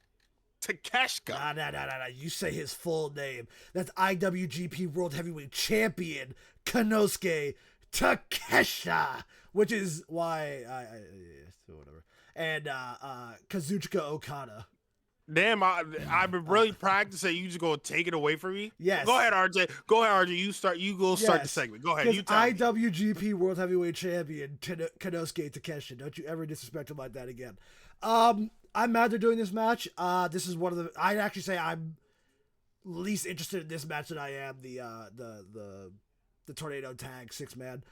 Takeshita. Nah. You say his full name. That's IWGP World Heavyweight Champion Konosuke Takeshita, which is why whatever. And Kazuchika Okada. Damn, I've been really practicing. You just gonna take it away from me? Yes. Go ahead, RJ. You start the Yes. segment. Go ahead. You tell me. IWGP World Heavyweight Champion Konosuke Takeshita. Don't you ever disrespect him like that again. I'm mad they're doing this match. This is one of the. I'd actually say I'm least interested in this match than I am the Tornado Tag 6-man.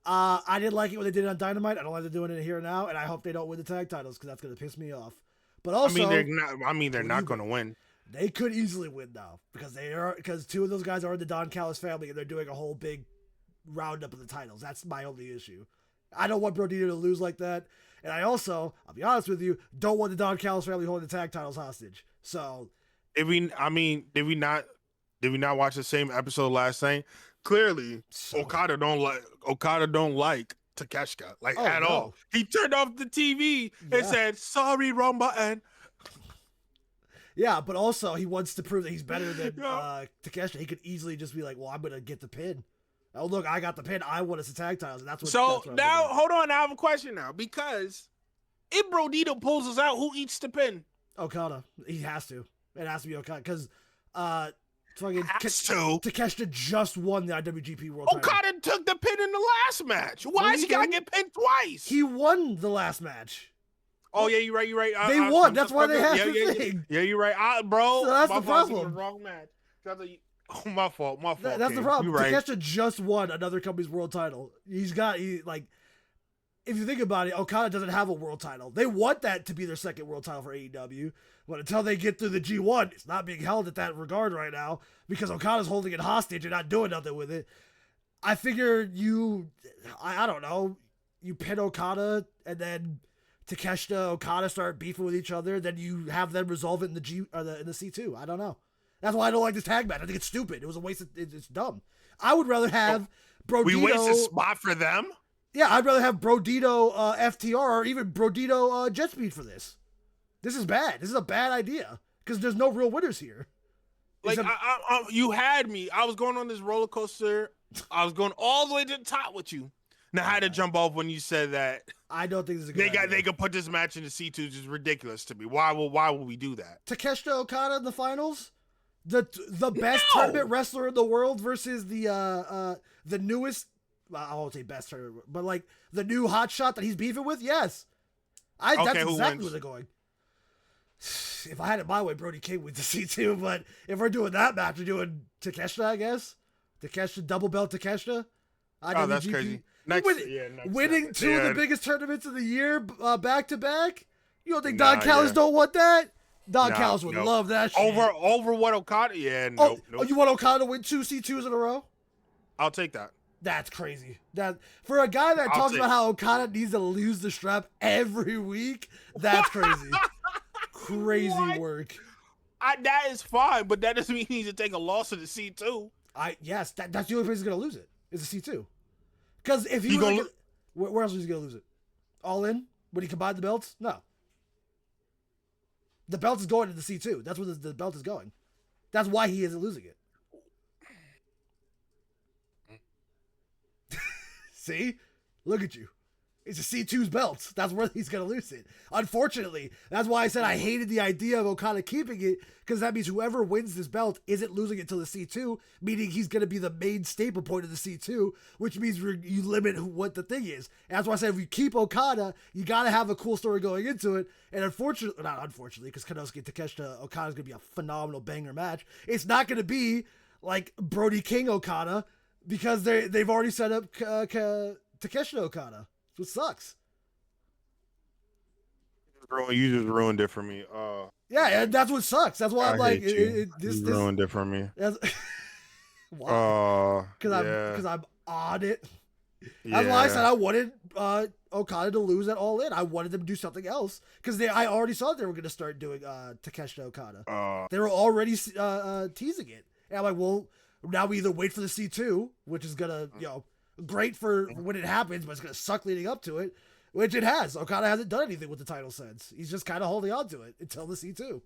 I didn't like it when they did it on Dynamite. I don't like they're doing it here now, and I hope they don't win the tag titles because that's gonna piss me off. But also, they're not going to win. they could easily win now because two of those guys are in the Don Callis family and they're doing a whole big roundup of the titles. That's my only issue. I don't want Brodito to lose like that, and I also, I'll be honest with you, don't want the Don Callis family holding the tag titles hostage. So, Did we not watch the same episode last night? Clearly, Okada don't like Takeshita at all. He turned off the TV and said, "Sorry, wrong button." Yeah, but also he wants to prove that he's better than Takeshita. He could easily just be like, "Well, I'm gonna get the pin. Oh, look, I got the pin. I want us to tag titles." And that's what. So that's what now, hold on. I have a question now because if Brodito pulls us out, who eats the pin? Okada. He has to. It has to be Okada because fucking Has to. Takeshita just won the IWGP World Title. Okada took the pin in the last match. Why is he gotta get pinned twice? He won the last match. Oh yeah, you're right. They won. That's why they have the thing. Yeah, you're right, bro. So that's my the fault, problem. the wrong match. Oh, my fault. That's King. the problem. You're right. Takeshita just won another company's world title. If you think about it, Okada doesn't have a world title. They want that to be their second world title for AEW, but until they get through the G1, it's not being held at that regard right now because Okada's holding it hostage and not doing nothing with it. I figure I don't know, you pin Okada and then Takeshita, Okada start beefing with each other, then you have them resolve it in the C2. I don't know. That's why I don't like this tag match. I think it's stupid. It was a waste. It's dumb. I would rather have Brodito. We waste a spot for them. Yeah, I'd rather have Brodito FTR or even Brodito Jet Speed for this. This is bad. This is a bad idea because there's no real winners here. Like you had me. I was going on this roller coaster. I was going all the way to the top with you. Now I had to jump off when you said that. I don't think this is a good idea. They could put this match in the C2, which is ridiculous to me. Why will we do that? Takeshita Okada in the finals, the best tournament wrestler in the world versus the newest. Well, I won't say best tournament, but like the new hot shot that he's beefing with. Yes, that's exactly where they're going. If I had it my way, Brody King wins the C2. But if we're doing that match, we're doing Takeshita, I guess. Takeshita, double belt Takeshita. Oh, that's crazy. Winning two of the biggest tournaments of the year back to back. You don't think Don Callis don't want that? Don Callis would love that shit. Over what Okada? Yeah, nope. Oh, you want Okada to win 2 C2s in a row? I'll take that. That's crazy. That for a guy that talks about how Okada needs to lose the strap every week, that's crazy. Crazy work. That is fine, but that doesn't mean he needs to take a loss in the C2. Yes, that's the only place he's gonna lose it. Is the C2. Because if where else is he gonna lose it? All in? When he combined the belts? No. The belt is going to the C2. That's where the belt is going. That's why he isn't losing it. See? Look at you. It's a C2's belt. That's where he's going to lose it. Unfortunately, that's why I said I hated the idea of Okada keeping it, because that means whoever wins this belt isn't losing it to the C2, meaning he's going to be the main staple point of the C2, which means you limit what the thing is. And that's why I said if you keep Okada, you got to have a cool story going into it. And not unfortunately, because Kanosuke Takeshita Okada is going to be a phenomenal banger match. It's not going to be like Brody King Okada, because they've already set up Takeshita Okada. Which sucks. You just ruined it for me. Yeah, and that's what sucks. That's why I'm like, this ruined it for me. Why? Because I'm on it. That's why I said I wanted Okada to lose at All In. I wanted them to do something else because I already saw they were going to start doing Takeshita Okada. They were already teasing it, and I'm like, well, now we either wait for the C2, which is gonna great for when it happens, but it's going to suck leading up to it, which it has. Okada hasn't done anything with the title since. He's just kind of holding on to it until the C2.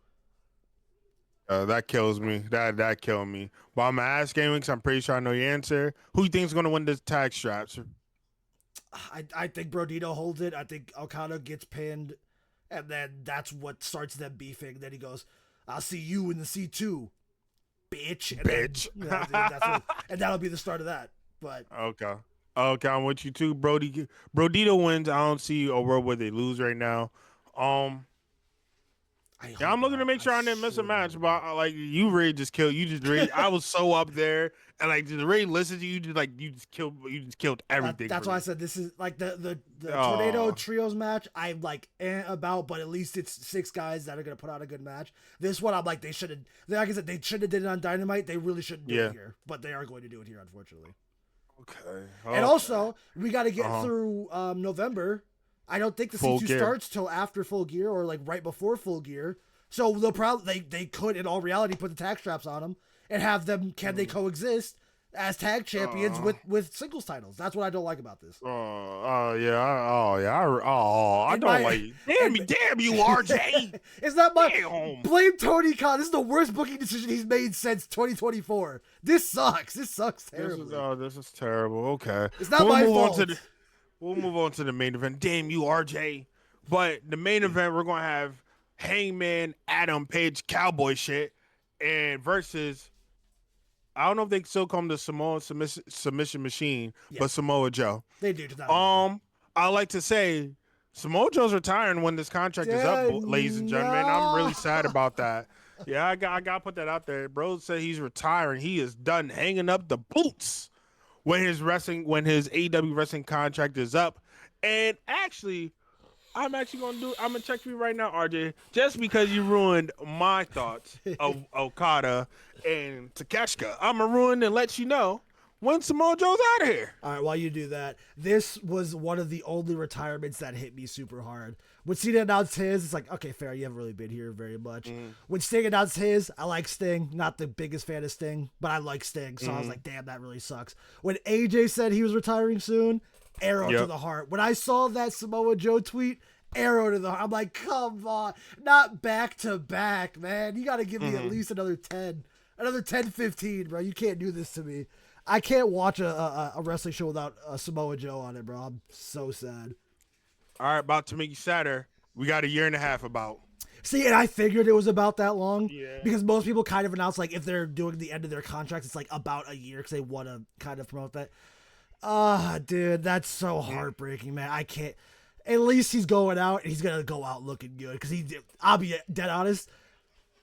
That kills me. That killed me. But I'm asking because I'm pretty sure I know your answer. Who you think is going to win this tag straps? I think Brodito holds it. I think Okada gets pinned, and then that's what starts them beefing. Then he goes, I'll see you in the C2, bitch. And bitch. Then, and that'll be the start of that. But okay, I'm with you too. Brodito wins. I don't see a world where they lose right now. I'm looking to make sure I didn't miss a match, but like you really just killed. I was so up there, and like just really listen to you. You just killed everything. That's why I said this is like the Tornado Trios match. I'm like about, but at least it's 6 guys that are gonna put out a good match. This one, I'm like they should have. Like I said, they should have did it on Dynamite. They really shouldn't do it here, but they are going to do it here, unfortunately. Okay. And also, we got to get through November. I don't think the C2 starts till after Full Gear or like right before Full Gear. So they could, in all reality, put the tag straps on them and have them. Can they coexist as tag champions with singles titles? That's what I don't like about this. I don't like. Damn you, RJ. It's not my blame. Tony Khan. This is the worst booking decision he's made since 2024. This sucks. This sucks terribly. This is terrible. Okay, it's not my fault. We'll move on to the main event. Damn you, RJ. But the main event, we're gonna have Hangman Adam Page cowboy shit and versus. I don't know if they still call him the Samoa submission machine, but Samoa Joe. They do. I like to say Samoa Joe's retiring when this contract is up, ladies and gentlemen. I'm really sad about that. Yeah, I got to put that out there. Bro said he's retiring. He is done hanging up the boots when his AEW wrestling contract is up. And actually, I'm gonna check for you right now, RJ, just because you ruined my thoughts of Okada and Takeshita. I'm gonna ruin and let you know when Samoa Joe's out of here. All right, while you do that, this was one of the only retirements that hit me super hard. When Cena announced his, it's like, okay, fair, you haven't really been here very much. When Sting announced his, I like Sting. Not the biggest fan of Sting, but I like Sting, so I was like, damn, that really sucks. When AJ said he was retiring soon, arrow to the heart. When I saw that Samoa Joe tweet, arrow to the heart. I'm like, come on, not back to back, man. You got to give me at least another 10, 15, bro. You can't do this to me. I can't watch a wrestling show without Samoa Joe on it, bro. I'm so sad. All right, about to make you sadder. We got a year and a half about. See, and I figured it was about that long Yeah. because most people kind of announce, like, if they're doing the end of their contract, it's like about a year because they want to kind of promote that. Dude, that's so heartbreaking, man. I can't. At least he's going out and he's going to go out looking good because I'll be dead honest,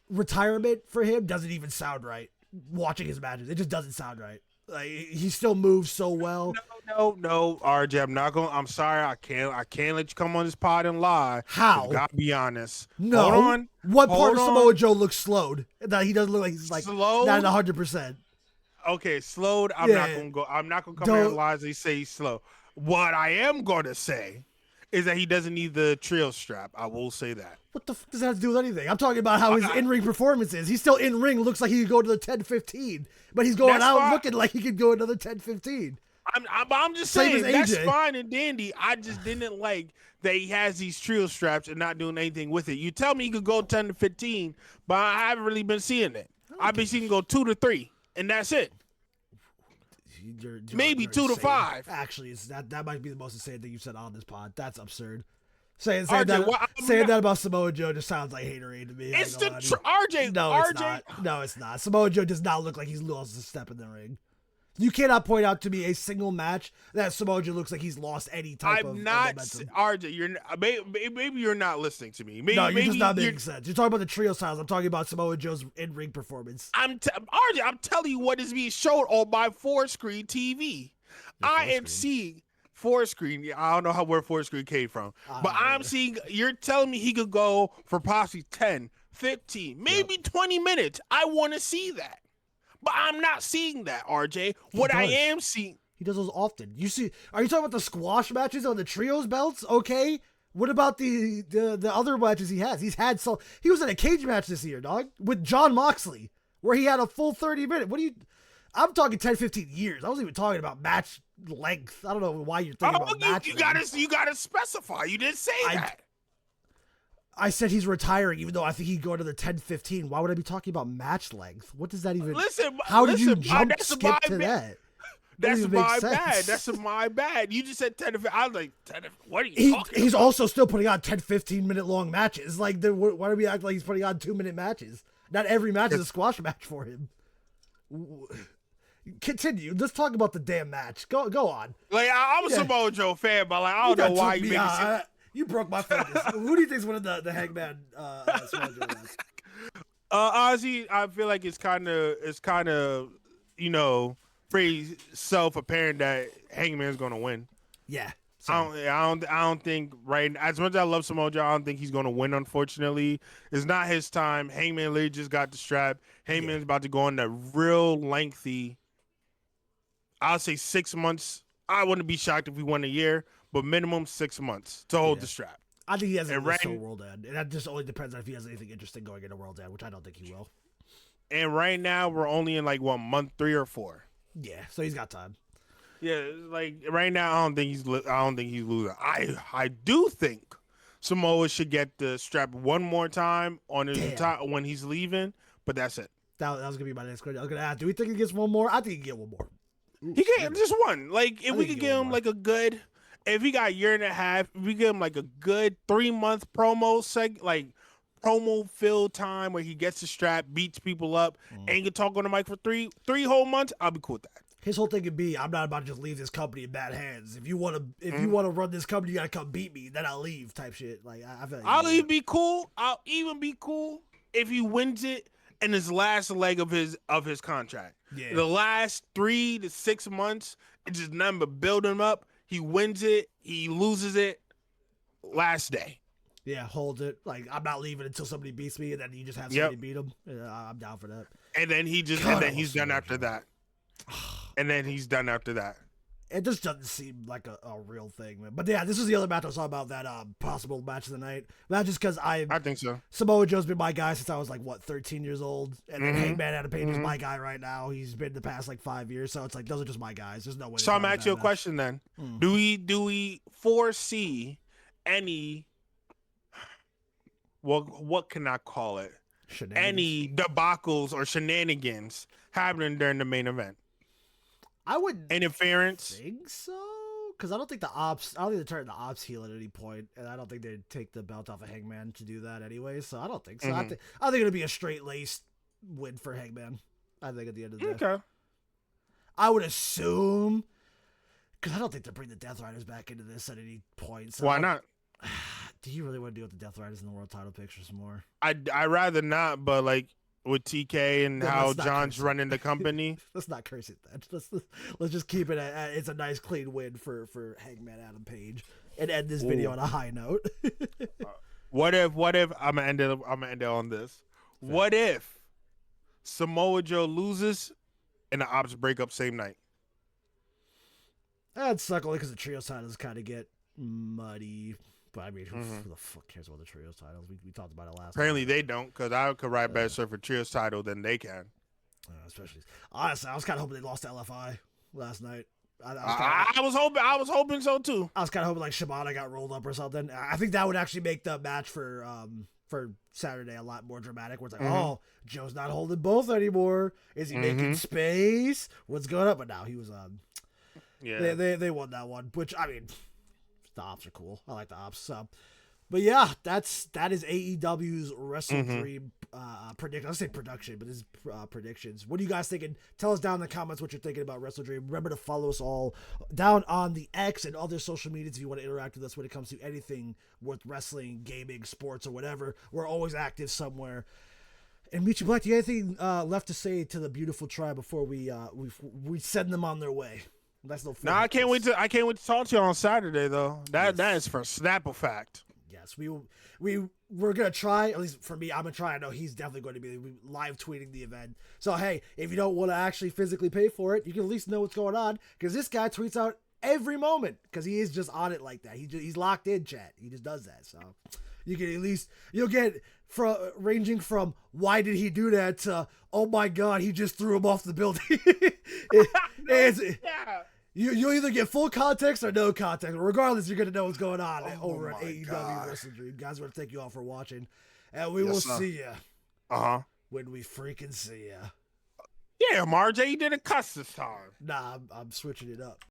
retirement for him doesn't even sound right. Watching his matches, it just doesn't sound right. Like, he still moves so well. No, RJ, I'm sorry, I can't let you come on this pod and lie. How? Gotta be honest. No. Hold on. What part of Samoa Joe looks slowed? That he doesn't look like he's like Slowed? not 100%. Okay, slowed. I'm not gonna come here and lie and say he's slow. What I am gonna say is that he doesn't need the trio strap. I will say that. What the fuck does that have to do with anything? I'm talking about how his in-ring performance is. He's still in-ring, looks like he could go to the 10-15, but he's going out looking like he could go another 10-15. I'm just saying that's fine and dandy. I just didn't like that he has these trio straps and not doing anything with it. You tell me he could go 10-15, but I haven't really been seeing it. I've been seeing him go 2 to 3, and that's it. Maybe you're 2 to insane. 5. Actually, that might be the most insane thing you've said on this pod. That's absurd. Saying that about Samoa Joe just sounds like haterade to me. It's RJ. No, RJ. it's not. No, it's not. Samoa Joe does not look like he's lost a step in the ring. You cannot point out to me a single match that Samoa Joe looks like he's lost any type of momentum. RJ, maybe you're not listening to me. You're just not making sense. You're talking about the trio styles. I'm talking about Samoa Joe's in-ring performance. RJ, I'm telling you what is being shown on my 4-screen TV. I am seeing 4-screen. Yeah, I don't know where 4-screen came from, but I'm seeing. You're telling me he could go for possibly 10, 15, maybe 20 minutes. I want to see that. But I'm not seeing that, RJ. I am seeing... He does those often. Are you talking about the squash matches on the trios belts? Okay. What about the other matches he has? He was in a cage match this year, dog, with Jon Moxley, where he had a full 30-minute. I'm talking 10, 15 years. I wasn't even talking about match length. I don't know why you're thinking about match length. You gotta specify. You didn't say that. I said he's retiring, even though I think he'd go to the 10-15. Why would I be talking about match length? What does that even... How did you skip to that? That's my bad. That's my bad. You just said 10 to 15. I was like, 10 to 15. What are you talking He's about? also still putting on 10, 15-minute long matches. Like, why do we act like he's putting on 2-minute matches? Not every match is a squash match for him. Continue. Let's talk about the damn match. Go on. Like, I'm a Samoa Joe fan, but like, I don't know why you make it... You broke my focus. Who do you think's winning the Hangman Samoa Joe match? Honestly, I feel like it's kind of, pretty self-apparent that Hangman's gonna win. Yeah. I don't think as much as I love Samoa Joe, I don't think he's gonna win. Unfortunately, it's not his time. Hangman literally just got the strap. Hangman's about to go on that real lengthy. I'll say 6 months. I wouldn't be shocked if we won a year, but minimum 6 months to hold the strap. I think he has a World End, and that just only depends on if he has anything interesting going into World End, which I don't think he will. And right now we're only in like month 3 or 4. Yeah, so he's got time. Yeah, like right now I don't think he's losing. I do think Samoa should get the strap one more time on his when he's leaving, but that's it. That was gonna be my next question. I was gonna ask, do we think he gets one more? I think he can get one more. He can just one. Like if we could give him like a good, if he got a year and a half, if we give him like a good 3-month promo promo fill time where he gets the strap, beats people up, and can talk on the mic for three whole months, I'll be cool with that. His whole thing could be, I'm not about to just leave this company in bad hands. If you want to run this company, you gotta come beat me. Then I'll leave. Type shit. Like I feel like I'll even be cool. I'll even be cool if he wins it in his last leg of his contract. Yeah. The last 3 to 6 months, it's just nothing but building him up. He wins it. He loses it. Last day. Yeah, hold it. Like, I'm not leaving until somebody beats me, and then you just have somebody beat him. I'm down for that. And then he's done after that. And then he's done after that. It just doesn't seem like a real thing, man. But yeah, this is the other match I was talking about, that possible match of the night. Not just because I think so. Samoa Joe's been my guy since I was like, what, 13 years old? And then Hangman Adam Page is Mhm. my guy right now. He's been the past like 5 years. So it's like, those are just my guys. There's no way. So I'm gonna ask you a question then. Do we foresee any, what can I call it? Any debacles or shenanigans happening during the main event? I wouldn't Interference? think so. Because I don't think they turn the ops heel at any point, and I don't think they'd take the belt off of Hangman to do that anyway. So I don't think so. I think it'll be a straight laced win for Hangman. I think at the end of the day. Okay. I would assume, because I don't think they'll bring the Death Riders back into this at any point. So Why not? Do you really want to deal with the Death Riders in the world title picture some more? I'd rather not, but like with TK and Then how let's not John's curse it. running the company. Let's not curse it then. Let's just keep it at it's a nice clean win for Hangman Adam Page and end this video on a high note. What if I'm gonna end it on this. What if Samoa Joe loses and the ops break up same night? That'd suck only because the trios titles kind of get muddy. But I mean, who the fuck cares about the trios titles? We talked about it last Apparently time. they don't, because I could write better for trios title than they can. Especially, honestly, I was kind of hoping they lost to LFI last night. I was hoping so too. I was kind of hoping like Shibata got rolled up or something. I think that would actually make the match for Saturday a lot more dramatic. Where it's like, oh, Joe's not holding both anymore. Is he making space? What's going on? But now he was Yeah, they won that one, which I mean, the ops are cool. I like the ops. So, but yeah, that is AEW's Wrestledream prediction. I say production, but this is predictions. What are you guys thinking? Tell us down in the comments what you're thinking about Wrestledream. Remember to follow us all down on the X and other social medias if you want to interact with us when it comes to anything with wrestling, gaming, sports, or whatever. We're always active somewhere. And Michi Black, do you have anything left to say to the beautiful tribe before we send them on their way? That's no. No, I can't wait to talk to you on Saturday though. That is for snap a fact. Yes, we're gonna try. At least for me, I'm gonna try. I know he's definitely going to be live tweeting the event. So hey, if you don't want to actually physically pay for it, you can at least know what's going on because this guy tweets out every moment because he is just on it like that. He's locked in, chat. He just does that. So you can at least you'll get ranging from why did he do that to oh my god he just threw him off the building. You'll either get full context or no context. Regardless, you're going to know what's going on over at AEW Wrestledream. Guys, I want to thank you all for watching. And we will see you when we freaking see you. Yeah, Marj, you didn't cuss this time. Nah, I'm switching it up.